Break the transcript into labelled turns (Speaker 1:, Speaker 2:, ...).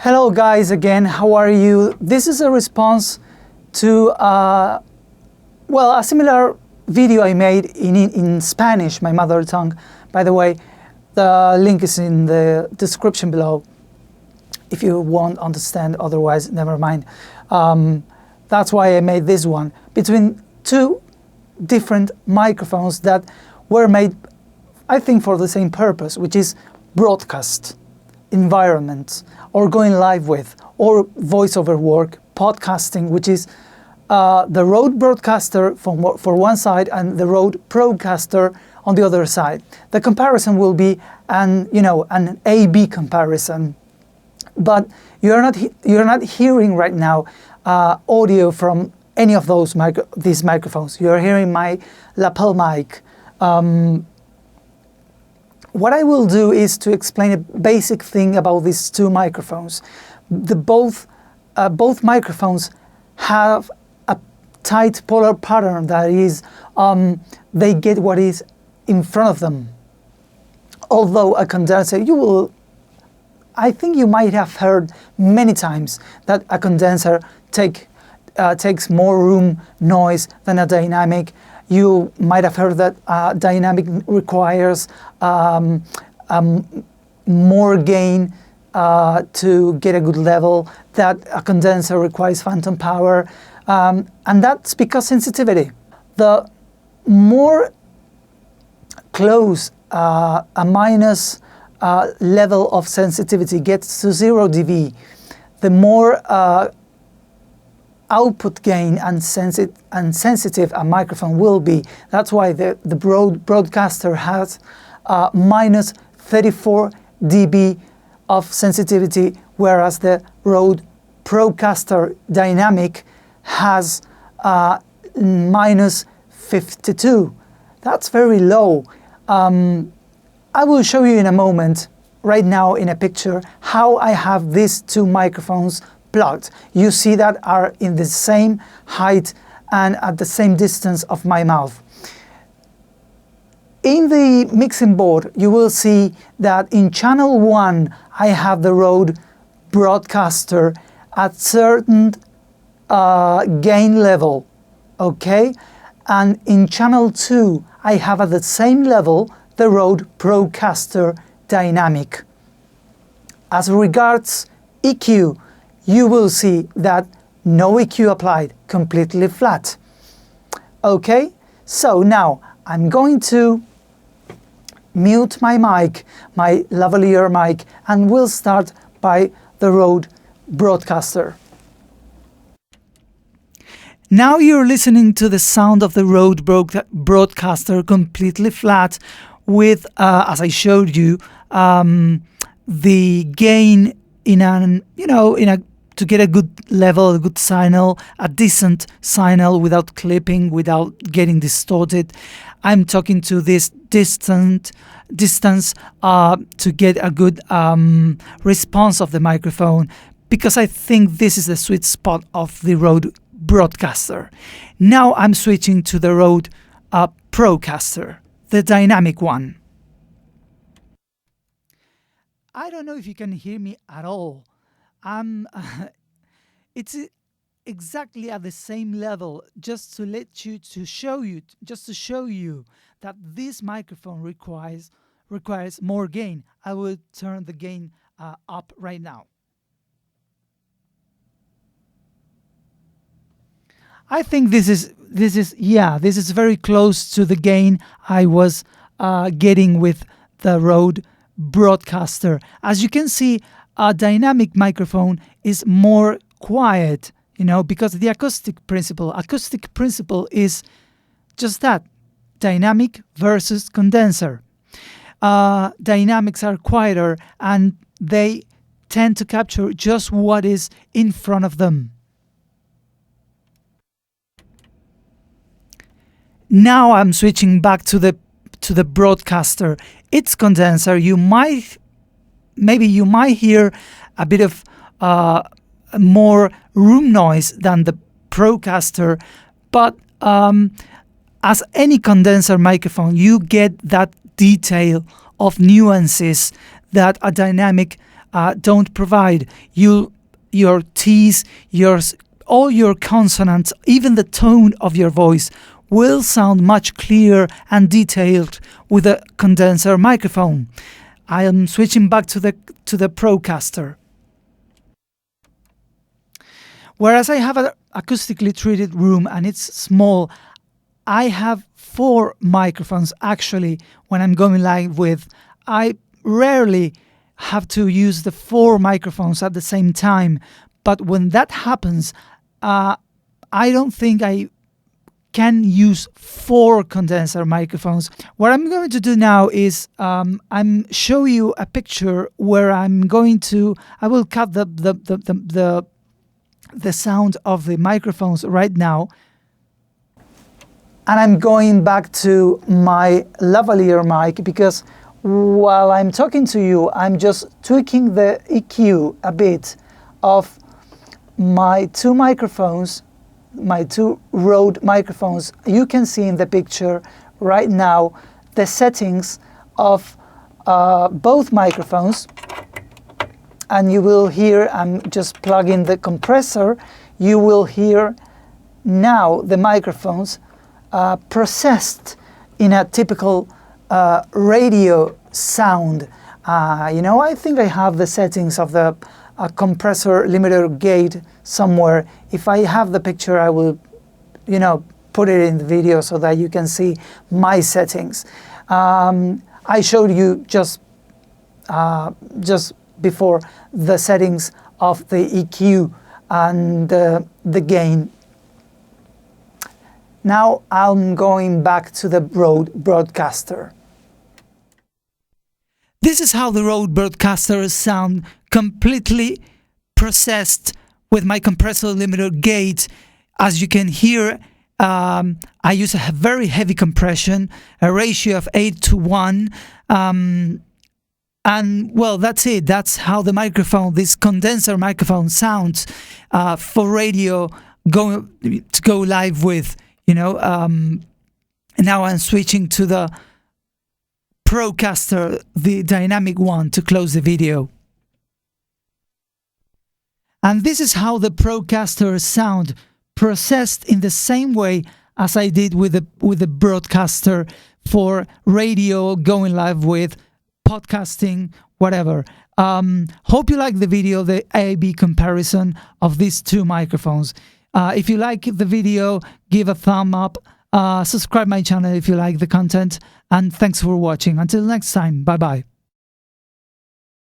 Speaker 1: Hello guys again, how are you? This is a response to a similar video I made in Spanish, my mother tongue. By the way, the link is in the description below if you won't understand, otherwise never mind. That's why I made this one between two different microphones that were made, I think, for the same purpose, which is broadcast environment, or going live with, or voiceover work, podcasting, which is the Rode Procaster for one side and the Rode Procaster on the other side. The comparison will be an A/B comparison, but you're not hearing right now audio from any of these microphones. You're hearing my lapel mic. What I will do is to explain a basic thing about these two microphones. Both microphones have a tight polar pattern, that is, they get what is in front of them. Although a condenser, I think you might have heard many times that a condenser takes more room noise than a dynamic. You might have heard that dynamic requires more gain to get a good level, that a condenser requires phantom power, and that's because sensitivity. The more close a minus level of sensitivity gets to 0 dB, the more output gain and sensitive a microphone will be. That's why the Rode Procaster has minus 34 dB of sensitivity, whereas the Rode Procaster Dynamic has minus 52. That's very low. I will show you in a moment, right now in a picture, how I have these two microphones plugged. You see that are in the same height and at the same distance of my mouth. In the mixing board, you will see that in channel 1 I have the Rode Procaster at certain gain level, okay? And in channel 2 I have at the same level the Rode Procaster Dynamic. As regards EQ, you will see that no EQ applied, completely flat. Okay, so now I'm going to mute my mic, my lavalier mic, and we'll start by the Rode Procaster. Now you're listening to the sound of the Rode Procaster completely flat with, as I showed you, the gain to get a good level, a good signal, a decent signal without clipping, without getting distorted. I'm talking to this distance to get a good response of the microphone, because I think this is the sweet spot of the Rode Procaster. Now I'm switching to the Rode Procaster, the dynamic one. I don't know if you can hear me at all. It's exactly at the same level, just to show you that this microphone requires more gain. I will turn the gain up right now. I think this is very close to the gain I was getting with the Rode Procaster. As you can see, a dynamic microphone is more quiet, because the acoustic principle is just that, dynamic versus condenser. Dynamics are quieter and they tend to capture just what is in front of them. Now I'm switching back to the Procaster. It's condenser. Maybe you might hear a bit of more room noise than the Procaster, but as any condenser microphone, you get that detail of nuances that a dynamic don't provide. Your T's, all your consonants, even the tone of your voice will sound much clearer and detailed with a condenser microphone. I am switching back to the Procaster. Whereas I have an acoustically treated room and it's small, I have 4 microphones actually when I'm going live with. I rarely have to use the 4 microphones at the same time, but when that happens, I don't think I can use 4 condenser microphones. What I'm going to do now is I'm show you a picture where I will cut the sound of the microphones right now. And I'm going back to my lavalier mic because while I'm talking to you, I'm just tweaking the EQ a bit of my 2 microphones, my 2 Rode microphones. You can see in the picture right now the settings of both microphones. And you will hear, I'm just plugging the compressor, you will hear now the microphones processed in a typical radio sound. I think I have the settings of the compressor limiter gate somewhere. If I have the picture, I will, put it in the video so that you can see my settings. I showed you just before the settings of the EQ and the gain. Now I'm going back to the Rode Procaster. This is how the Rode Procaster sound, completely processed with my compressor limiter gate. As you can hear, I use a very heavy compression, a ratio of 8:1. And well, that's it. That's how the microphone, this condenser microphone, sounds for radio to go live with. Now I'm switching to the Procaster, the dynamic one, to close the video. And this is how the Procaster sound, processed in the same way as I did with the Procaster for radio, going live with, podcasting, whatever. Hope you like the video, the A/B comparison of these 2 microphones. If you like the video, give a thumb up, subscribe my channel if you like the content, and thanks for watching. Until next time, bye bye.